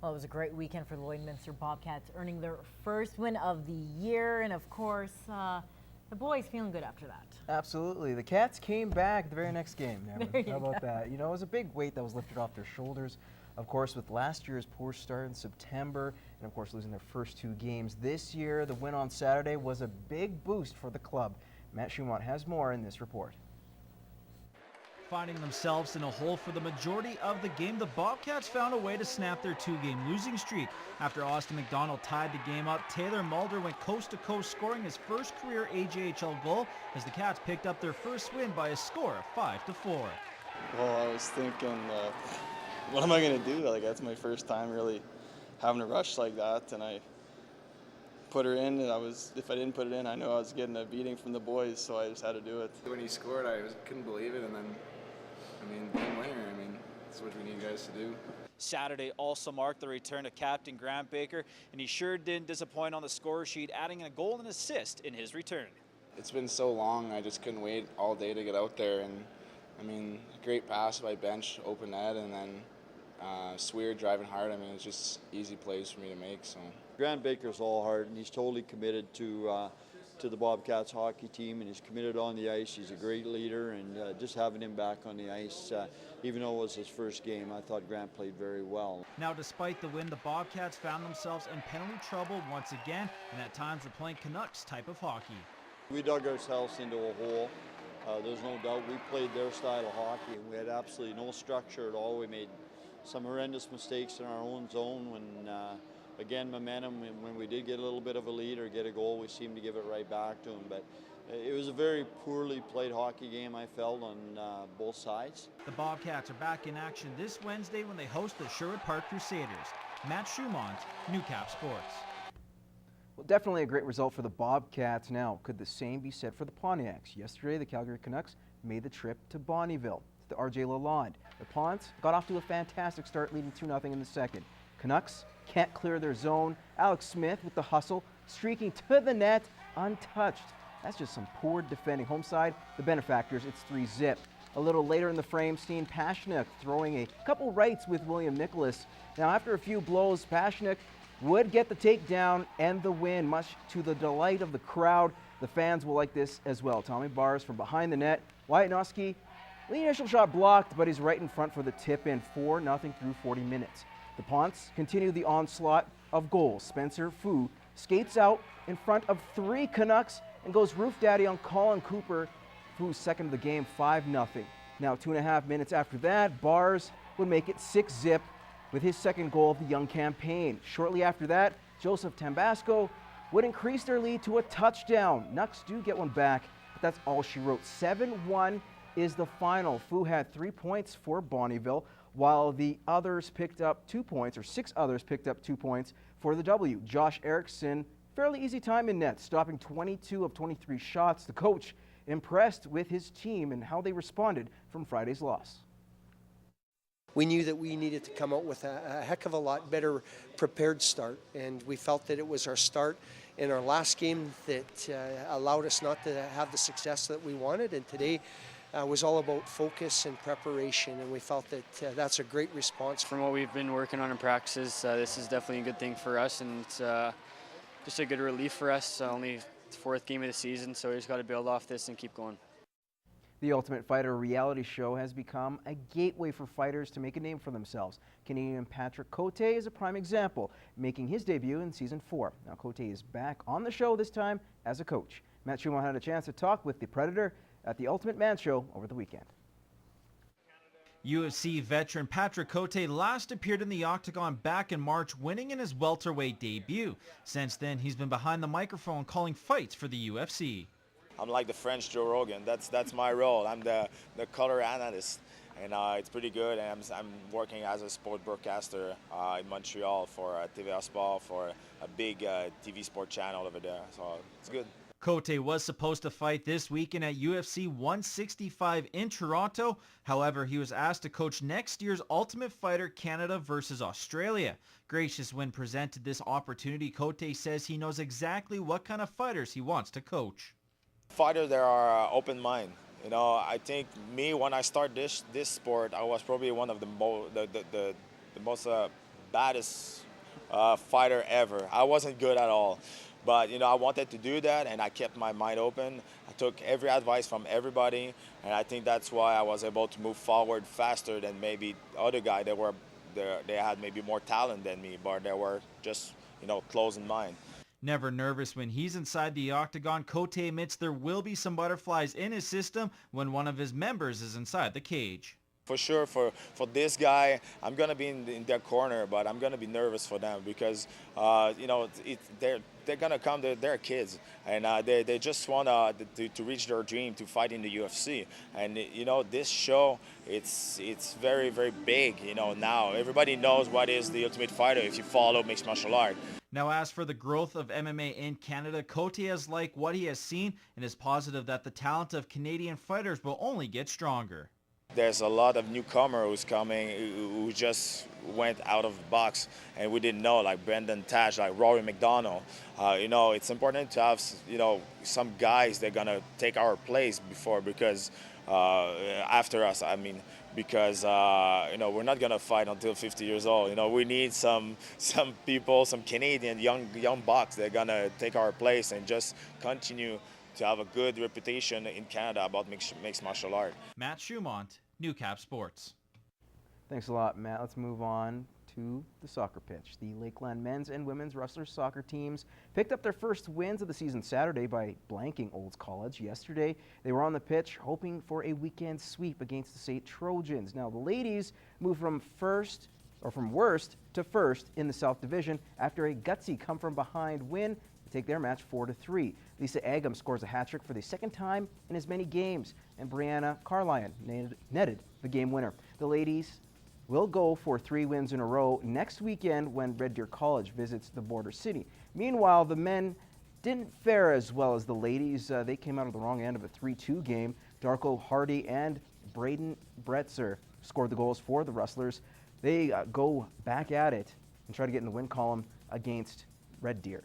Well, it was a great weekend for the Lloydminster Bobcats, earning their first win of the year, and of course, the boys feeling good after that. Absolutely. The Cats came back the very next game. How about go. that? You know, it was a big weight that was lifted off their shoulders. Of course, with last year's poor start in September, and of course losing their first 2 games this year, the win on Saturday was a big boost for the club. Matt Schumont has more in this report. Finding themselves in a hole for the majority of the game, the Bobcats found a way to snap their 2-game losing streak. After Austin McDonald tied the game up, Taylor Mulder went coast to coast, scoring his first career AJHL goal as the Cats picked up their first win by a score of 5-4. Well, I was thinking, what am I going to do? Like, that's my first time really having a rush like that, and I put her in, and if I didn't put it in, I know I was getting a beating from the boys, so I just had to do it. When he scored, couldn't believe it, and then, game winner. That's what we need guys to do. Saturday also marked the return of captain Grant Baker, and he sure didn't disappoint on the score sheet, adding a goal and assist in his return. It's been so long, I just couldn't wait all day to get out there, and great pass by Bench, open net, and then Sweer driving hard. It's just easy plays for me to make. So Grant Baker's all heart, and he's totally committed to the Bobcats hockey team, and he's committed on the ice. He's a great leader, and just having him back on the ice, even though it was his first game, I thought Grant played very well. Now, despite the win, the Bobcats found themselves in penalty trouble once again, and at times were playing Canucks type of hockey. We dug ourselves into a hole. There's no doubt we played their style of hockey, and we had absolutely no structure at all. We made some horrendous mistakes in our own zone when, again, momentum, when we did get a little bit of a lead or get a goal, we seemed to give it right back to them. But it was a very poorly played hockey game, I felt, on both sides. The Bobcats are back in action this Wednesday when they host the Sherwood Park Crusaders. Matt Schumont, Newcap Sports. Well, definitely a great result for the Bobcats. Now, could the same be said for the Pontiacs? Yesterday, the Calgary Canucks made the trip to Bonnyville, to the RJ Lalonde. The Ponts got off to a fantastic start, leading 2-0 in the second. Canucks can't clear their zone. Alex Smith with the hustle, streaking to the net, untouched. That's just some poor defending. Home side, the benefactors, it's 3-0. A little later in the frame, Steen Pashnuk throwing a couple rights with William Nicholas. Now, after a few blows, Pashnuk would get the takedown and the win, much to the delight of the crowd. The fans will like this as well. Tommy Bars from behind the net. Wyatt Noski, the initial shot blocked, but he's right in front for the tip-in. 4-0 through 40 minutes. The Ponts continue the onslaught of goals. Spencer Fu skates out in front of 3 Canucks and goes roof daddy on Colin Cooper, Fu's second of the game, 5-0. Now 2.5 minutes after that, Bars would make it 6-0 with his second goal of the young campaign. Shortly after that, Joseph Tambasco would increase their lead to a touchdown. Nucks do get one back, but that's all she wrote. 7-1 is the final. Fu had 3 points for Bonnyville, while the others picked up 2 points, or 6 others picked up 2 points for the W. Josh Erickson, fairly easy time in net, stopping 22 of 23 shots. The coach impressed with his team and how they responded from Friday's loss. We knew that we needed to come out with a heck of a lot better prepared start, and we felt that it was our start in our last game that allowed us not to have the success that we wanted, and today was all about focus and preparation, and we felt that that's a great response. From what we've been working on in practices, this is definitely a good thing for us, and it's just a good relief for us. Only the 4th game of the season, so we just got to build off this and keep going. The Ultimate Fighter reality show has become a gateway for fighters to make a name for themselves. Canadian Patrick Cote is a prime example, making his debut in Season 4. Now Cote is back on the show, this time as a coach. Matt Schumont had a chance to talk with the Predator at the Ultimate Man Show over the weekend. UFC veteran Patrick Cote last appeared in the Octagon back in March, winning in his welterweight debut. Since then, he's been behind the microphone calling fights for the UFC. I'm like the French Joe Rogan. That's my role. I'm the color analyst, and it's pretty good. And I'm working as a sport broadcaster in Montreal for TVA Sport, for a big TV sport channel over there. So it's good. Cote was supposed to fight this weekend at UFC 165 in Toronto. However, he was asked to coach next year's Ultimate Fighter Canada versus Australia. Gracious when presented this opportunity, Cote says he knows exactly what kind of fighters he wants to coach. Fighters that are open mind. You know, I think me when I start this sport, I was probably one of the most baddest fighter ever. I wasn't good at all. But, I wanted to do that, and I kept my mind open. I took every advice from everybody, and I think that's why I was able to move forward faster than maybe other guys. They had maybe more talent than me, but they were just, close in mind. Never nervous when he's inside the octagon, Cote admits there will be some butterflies in his system when one of his members is inside the cage. For sure, for this guy, I'm going to be in their corner, but I'm going to be nervous for them because, they're going to come, they're kids, and they just want to reach their dream to fight in the UFC. And, this show, it's very, very big, now. Everybody knows what is the Ultimate Fighter if you follow mixed martial art. Now, as for the growth of MMA in Canada, Cote has liked what he has seen and is positive that the talent of Canadian fighters will only get stronger. There's a lot of newcomers who's coming who just went out of the box and we didn't know, like Brendan Tash, like Rory McDonald. It's important to have, some guys that are gonna take our place because after us, because we're not gonna fight until 50 years old. We need some people, some Canadian young bucks that are gonna take our place and just continue to have a good reputation in Canada about mixed martial art. Matt Schumont, Newcap Sports. Thanks a lot, Matt. Let's move on to the soccer pitch. The Lakeland men's and women's Rustlers soccer teams picked up their first wins of the season Saturday by blanking Olds College. Yesterday, they were on the pitch hoping for a weekend sweep against the Sept Trojans. Now, the ladies moved from worst to first in the South Division after a gutsy come-from-behind win to take their match 4-3. Lisa Agam scores a hat-trick for the second time in as many games, and Brianna Carlion netted the game winner. The ladies will go for 3 wins in a row next weekend when Red Deer College visits the border city. Meanwhile, the men didn't fare as well as the ladies. They came out of the wrong end of a 3-2 game. Darko Hardy and Braden Bretzer scored the goals for the Rustlers. They go back at it and try to get in the win column against Red Deer.